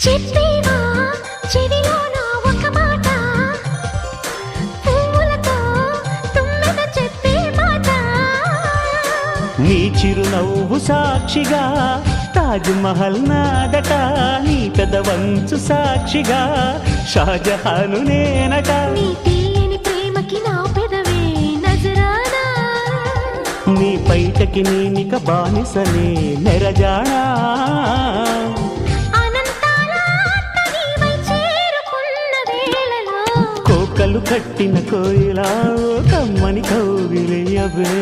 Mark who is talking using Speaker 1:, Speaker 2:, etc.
Speaker 1: చెప్పేవా చెవిలోన ఒక మాట, పువ్వులతో తుమ్మెద చెప్పే మాట.
Speaker 2: నీ చిరునవ్వు సాక్షిగా తాజ్ మహల్ నాదట, నీ పెదవంచు సాక్షిగా షాజహాను నేనట.
Speaker 1: నీ తీయని ప్రేమకి నా పెదవే నజరానా,
Speaker 2: నీ పైటకి నేనిక బానిసనే నెరజాడా.
Speaker 1: అనంతాల ఆత్మ నీవై చేరుకున్న వేళలో
Speaker 2: కోకలు కట్టిన కోయిలా కమ్మని కౌగిలియవే.